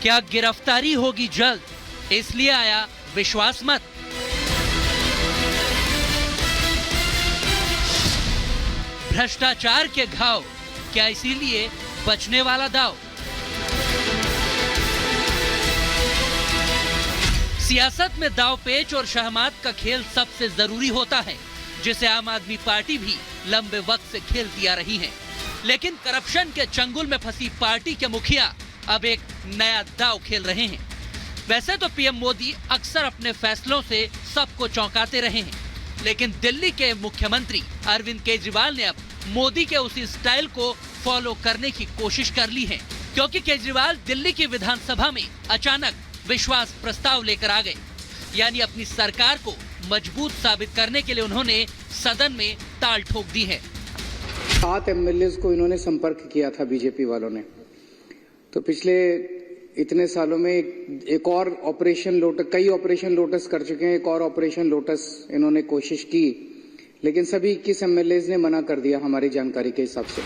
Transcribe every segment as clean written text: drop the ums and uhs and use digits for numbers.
क्या गिरफ्तारी होगी जल्द, इसलिए आया विश्वास मत। भ्रष्टाचार के घाव, क्या इसीलिए बचने वाला दाव। सियासत में दाव पेच और शहमात का खेल सबसे जरूरी होता है, जिसे आम आदमी पार्टी भी लंबे वक्त से खेलती आ रही है। लेकिन करप्शन के चंगुल में फंसी पार्टी के मुखिया अब एक नया दाव खेल रहे हैं। वैसे तो पीएम मोदी अक्सर अपने फैसलों से सबको चौंकाते रहे हैं, लेकिन दिल्ली के मुख्यमंत्री अरविंद केजरीवाल ने अब मोदी के उसी स्टाइल को फॉलो करने की कोशिश कर ली है, क्योंकि केजरीवाल दिल्ली की विधानसभा में अचानक विश्वास प्रस्ताव लेकर आ गए। यानी अपनी सरकार को मजबूत साबित करने के लिए उन्होंने सदन में ताल ठोक दी है। 7 एमएलए को इन्होंने संपर्क किया था बीजेपी वालों ने। तो पिछले इतने सालों में एक और ऑपरेशन लोटस, कई ऑपरेशन लोटस कर चुके हैं, एक और ऑपरेशन लोटस इन्होंने कोशिश की, लेकिन सभी 21 एमएलए ने मना कर दिया हमारी जानकारी के हिसाब से।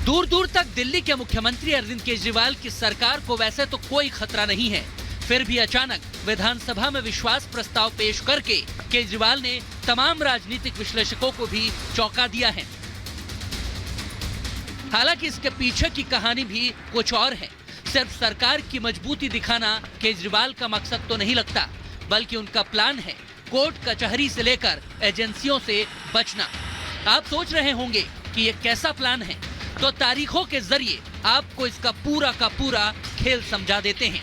दूर दूर तक दिल्ली के मुख्यमंत्री अरविंद केजरीवाल की सरकार को वैसे तो कोई खतरा नहीं है, फिर भी अचानक विधानसभा में विश्वास प्रस्ताव पेश करके केजरीवाल ने तमाम राजनीतिक विश्लेषकों को भी चौंका दिया है। हालांकि इसके पीछे की कहानी भी कुछ और है। सिर्फ सरकार की मजबूती दिखाना केजरीवाल का मकसद तो नहीं लगता, बल्कि उनका प्लान है कोर्ट कचहरी से लेकर एजेंसियों से बचना। आप सोच रहे होंगे कि ये कैसा प्लान है, तो तारीखों के जरिए आपको इसका पूरा का पूरा खेल समझा देते हैं।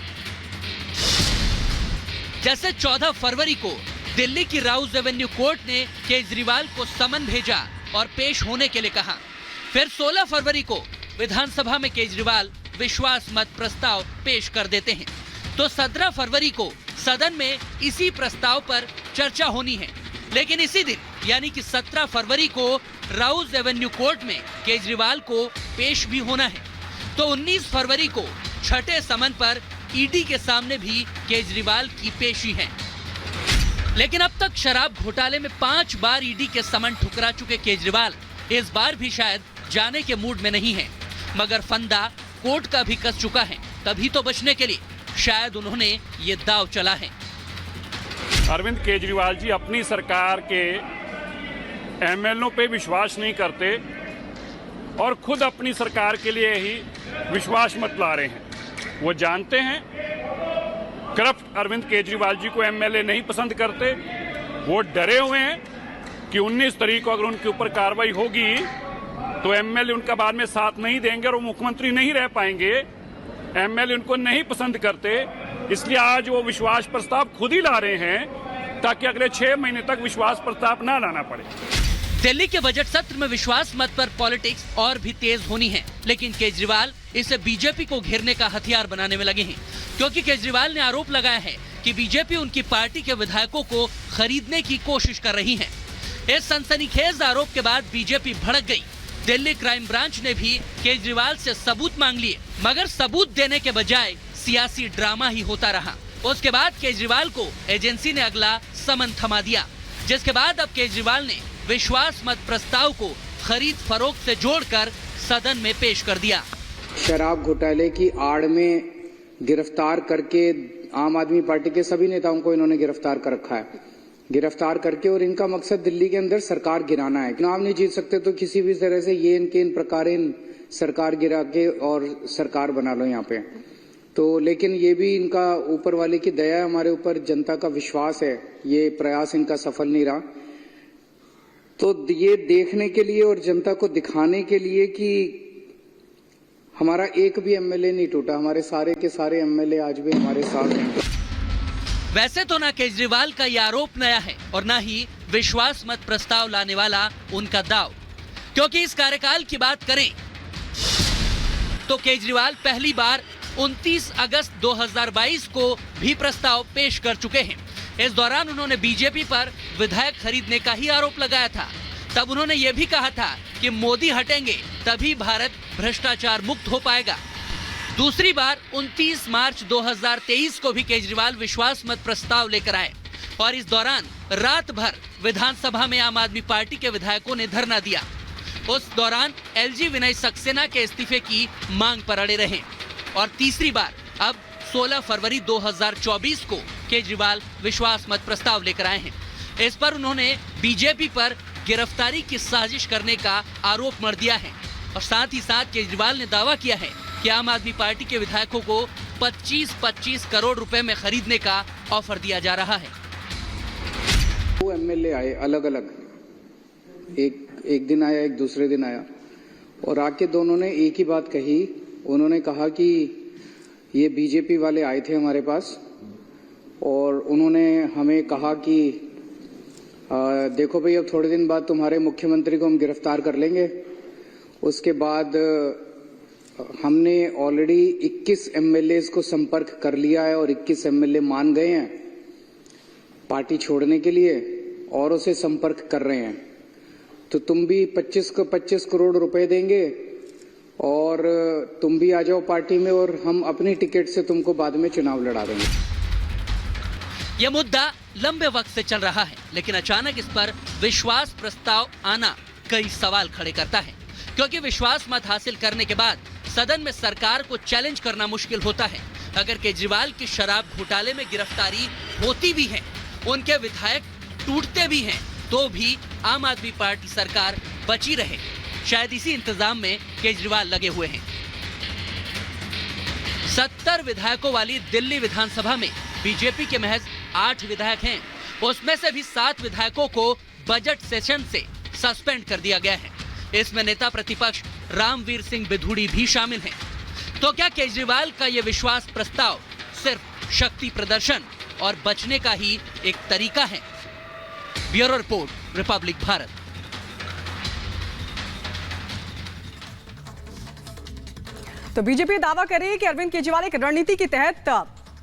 जैसे 14 फरवरी को दिल्ली की राउज एवेन्यू कोर्ट ने केजरीवाल को समन भेजा और पेश होने के लिए कहा। फिर 16 फरवरी को विधानसभा में केजरीवाल विश्वास मत प्रस्ताव पेश कर देते हैं। तो 17 फरवरी को सदन में इसी प्रस्ताव पर चर्चा होनी है, लेकिन इसी दिन यानी कि 17 फरवरी को राउज एवेन्यू कोर्ट में केजरीवाल को पेश भी होना है। तो 19 फरवरी को छठे समन पर ईडी के सामने भी केजरीवाल की पेशी है। लेकिन अब तक शराब घोटाले में 5 बार ईडी के समन ठुकरा चुके केजरीवाल इस बार भी शायद जाने के मूड में नहीं है, मगर फंदा कोर्ट का भी कस चुका है। तभी तो बचने के लिए शायद उन्होंने ये दाव चला है। अरविंद केजरीवाल जी अपनी सरकार के एमएलओ पे विश्वास नहीं करते और खुद अपनी सरकार के लिए ही विश्वास मत ला रहे हैं। वो जानते हैं करप्ट अरविंद केजरीवाल जी को एमएलए नहीं पसंद करते। वो डरे हुए हैं कि 19 तारीख को अगर उनके ऊपर कार्रवाई होगी तो एमएलए उनका बाद में साथ नहीं देंगे और वो मुख्यमंत्री नहीं रह पाएंगे। एमएलए उनको नहीं पसंद करते, इसलिए आज वो विश्वास प्रस्ताव खुद ही ला रहे हैं ताकि अगले 6 महीने तक विश्वास प्रस्ताव ना लाना पड़े। दिल्ली के बजट सत्र में विश्वास मत पर पॉलिटिक्स और भी तेज होनी है, लेकिन केजरीवाल इसे बीजेपी को घेरने का हथियार बनाने में लगे हैं, क्योंकि केजरीवाल ने आरोप लगाया है कि बीजेपी उनकी पार्टी के विधायकों को खरीदने की कोशिश कर रही है। इस सनसनीखेज आरोप के बाद बीजेपी भड़क गई। दिल्ली क्राइम ब्रांच ने भी केजरीवाल से सबूत मांग लिए, मगर सबूत देने के बजाय सियासी ड्रामा ही होता रहा। उसके बाद केजरीवाल को एजेंसी ने अगला समन थमा दिया, जिसके बाद अब केजरीवाल ने विश्वास मत प्रस्ताव को खरीद फरोख्त से जोड़कर सदन में पेश कर दिया। शराब घोटाले की आड़ में गिरफ्तार करके आम आदमी पार्टी के सभी नेताओं को इन्होंने गिरफ्तार कर रखा है, गिरफ्तार करके, और इनका मकसद दिल्ली के अंदर सरकार गिराना है। चुनाव नहीं जीत सकते तो किसी भी तरह से ये इनके इन प्रकार सरकार गिरा के और सरकार बना लो यहाँ पे। तो लेकिन ये भी इनका ऊपर वाले की दया है हमारे ऊपर, जनता का विश्वास है, ये प्रयास इनका सफल नहीं रहा। तो ये देखने के लिए और जनता को दिखाने के लिए कि हमारा एक भी एमएलए नहीं टूटा, हमारे सारे के सारे एमएलए आज भी हमारे साथ हैं। वैसे तो ना केजरीवाल का ये आरोप नया है और ना ही विश्वास मत प्रस्ताव लाने वाला उनका दाव, क्योंकि इस कार्यकाल की बात करें तो केजरीवाल पहली बार 29 अगस्त 2022 को भी प्रस्ताव पेश कर चुके हैं। इस दौरान उन्होंने बीजेपी पर विधायक खरीदने का ही आरोप लगाया था। तब उन्होंने ये भी कहा था कि मोदी हटेंगे तभी भारत भ्रष्टाचार मुक्त हो पाएगा। दूसरी बार 29 मार्च 2023 को भी केजरीवाल विश्वास मत प्रस्ताव लेकर आए और इस दौरान रात भर विधानसभा में आम आदमी पार्टी के विधायकों ने धरना दिया। उस दौरान एलजी विनय सक्सेना के इस्तीफे की मांग पर अड़े रहे। और तीसरी बार अब 16 फरवरी 2024 को केजरीवाल विश्वास मत प्रस्ताव लेकर आए हैं। इस पर उन्होंने बीजेपी पर गिरफ्तारी की साजिश करने का आरोप मढ़ दिया है और साथ ही साथ केजरीवाल ने दावा किया है कि आम आदमी पार्टी के विधायकों को 25-25 करोड़ रुपए में खरीदने का ऑफर दिया जा रहा है। वो एमएलए आए अलग अलग, एक दिन आया, एक दूसरे दिन आया, और आके दोनों ने एक ही बात कही। उन्होंने कहा कि ये बीजेपी वाले आए थे हमारे पास और उन्होंने हमें कहा कि देखो भाई, अब थोड़े दिन बाद तुम्हारे मुख्यमंत्री को हम गिरफ्तार कर लेंगे। उसके बाद हमने ऑलरेडी 21 एमएलए को संपर्क कर लिया है और 21 एमएलए मान गए हैं पार्टी छोड़ने के लिए और उसे संपर्क कर रहे हैं। तो तुम भी 25 करोड़ रुपए देंगे और तुम भी आ जाओ पार्टी में और हम अपनी टिकट से तुमको बाद में चुनाव लड़ा देंगे। यह मुद्दा लंबे वक्त से चल रहा है, लेकिन अचानक इस पर विश्वास प्रस्ताव आना कई सवाल खड़े करता है, क्योंकि विश्वास मत हासिल करने के बाद सदन में सरकार को चैलेंज करना मुश्किल होता है। अगर केजरीवाल की शराब घोटाले में गिरफ्तारी होती भी है, उनके विधायक टूटते भी हैं, तो भी आम आदमी पार्टी सरकार बची रहे। शायद इसी इंतजाम में केजरीवाल लगे हुए हैं। 70 विधायकों वाली दिल्ली विधानसभा में बीजेपी के महज 8 विधायक हैं। उसमें से भी 7 विधायकों को बजट सेशन से सस्पेंड कर दिया गया है। इसमें नेता प्रतिपक्ष रामवीर सिंह बिधूड़ी भी शामिल हैं। तो क्या केजरीवाल का यह विश्वास प्रस्ताव सिर्फ शक्ति प्रदर्शन और बचने का ही एक तरीका है? Bureau report, Republic Bharat. तो बीजेपी दावा कर रही है कि अरविंद केजरीवाल एक रणनीति के तहत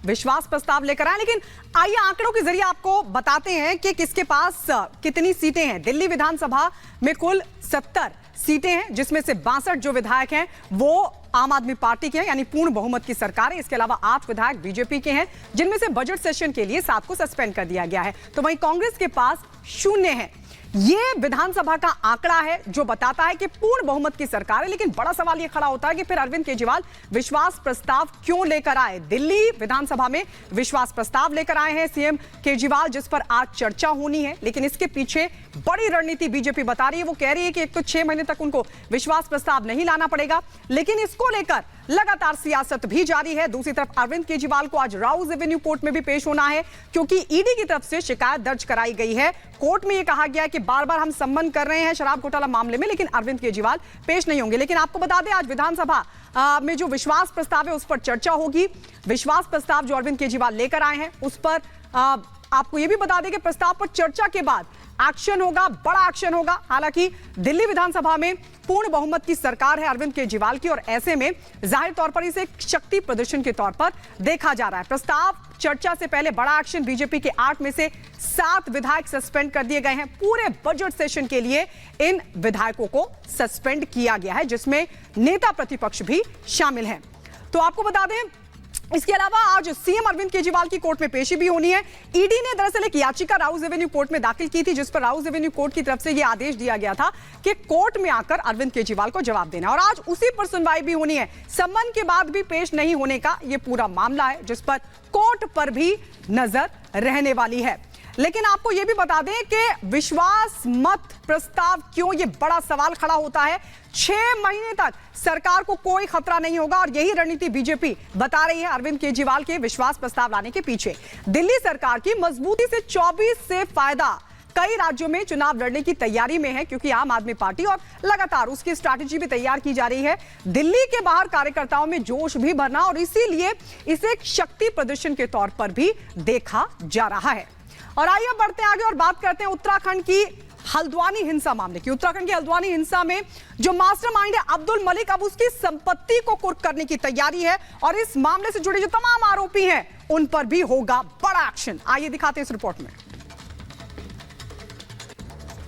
विश्वास प्रस्ताव लेकर आए, लेकिन आइए आंकड़ों के जरिए आपको बताते हैं कि किसके पास कितनी सीटें हैं। दिल्ली विधानसभा में कुल 70 सीटें हैं, जिसमें से 62 जो विधायक हैं वो आम आदमी पार्टी के हैं, यानी पूर्ण बहुमत की सरकार है। इसके अलावा 8 विधायक बीजेपी के हैं, जिनमें से बजट सेशन के लिए 7 को सस्पेंड कर दिया गया है। तो वहीं कांग्रेस के पास 0 है। ये विधानसभा का आंकड़ा है जो बताता है कि पूर्ण बहुमत की सरकार है। लेकिन बड़ा सवाल ये खड़ा होता है कि फिर अरविंद केजरीवाल विश्वास प्रस्ताव क्यों लेकर आए? दिल्ली विधानसभा में विश्वास प्रस्ताव लेकर आए हैं सीएम केजरीवाल, जिस पर आज चर्चा होनी है। लेकिन इसके पीछे बड़ी रणनीति बीजेपी बता रही है। वो कह रही है कि एक तो 6 महीने तक उनको विश्वास प्रस्ताव नहीं लाना पड़ेगा, लेकिन इसको लेकर लगातार सियासत भी जारी है। दूसरी तरफ अरविंद केजरीवाल को आज राउज एवेन्यू कोर्ट में भी पेश होना है, क्योंकि ईडी की तरफ से शिकायत दर्ज कराई गई है। कोर्ट में यह कहा गया है कि बार बार हम संबंध कर रहे हैं शराब घोटाला मामले में, लेकिन अरविंद केजरीवाल पेश नहीं होंगे। लेकिन आपको बता दें, आज विधानसभा में जो विश्वास प्रस्ताव है उस पर चर्चा होगी। विश्वास प्रस्ताव जो अरविंद केजरीवाल लेकर आए हैं उस पर आपको यह भी बता दें कि प्रस्ताव पर चर्चा के बाद एक्शन होगा, बड़ा एक्शन होगा। हालांकि दिल्ली विधानसभा में पूर्ण बहुमत की सरकार है अरविंद केजरीवाल की, और ऐसे में जाहिर तौर पर इसे एक शक्ति प्रदर्शन के तौर पर देखा जा रहा है। प्रस्ताव चर्चा से पहले बड़ा एक्शन। बीजेपी के 8 में से 7 विधायक सस्पेंड कर दिए गए हैं। पूरे बजट सेशन के लिए इन विधायकों को सस्पेंड किया गया है, जिसमें नेता प्रतिपक्ष भी शामिल हैं। तो आपको बता दें, इसके अलावा आज सीएम अरविंद केजरीवाल की कोर्ट में पेशी भी होनी है। ईडी ने दरअसल एक याचिका राउज एवेन्यू कोर्ट में दाखिल की थी, जिस पर राउज एवेन्यू कोर्ट की तरफ से यह आदेश दिया गया था कि कोर्ट में आकर अरविंद केजरीवाल को जवाब देना, और आज उसी पर सुनवाई भी होनी है। सम्मन के बाद भी पेश नहीं होने का यह पूरा मामला है, जिस पर कोर्ट पर भी नजर रहने वाली है। लेकिन आपको यह भी बता दें कि विश्वास मत प्रस्ताव क्यों, यह बड़ा सवाल खड़ा होता है। 6 महीने तक सरकार को कोई खतरा नहीं होगा, और यही रणनीति बीजेपी बता रही है अरविंद केजरीवाल के विश्वास प्रस्ताव लाने के पीछे। दिल्ली सरकार की मजबूती से 24 से फायदा कई राज्यों में चुनाव लड़ने की तैयारी में है, क्योंकि आम आदमी पार्टी और लगातार उसकी स्ट्रैटेजी भी तैयार की जा रही है। दिल्ली के बाहर कार्यकर्ताओं में जोश भी भरना, और इसीलिए इसे एक शक्ति प्रदर्शन के तौर पर भी देखा जा रहा है। और आइए बढ़ते हैं आगे और बात करते हैं उत्तराखंड की हल्द्वानी हिंसा मामले की। उत्तराखंड की हल्द्वानी हिंसा में जो मास्टरमाइंड है अब्दुल मलिक, अब उसकी संपत्ति को कुर्क करने की तैयारी है, और इस मामले से जुड़े जो तमाम आरोपी हैं उन पर भी होगा बड़ा एक्शन। आइए दिखाते हैं इस रिपोर्ट में।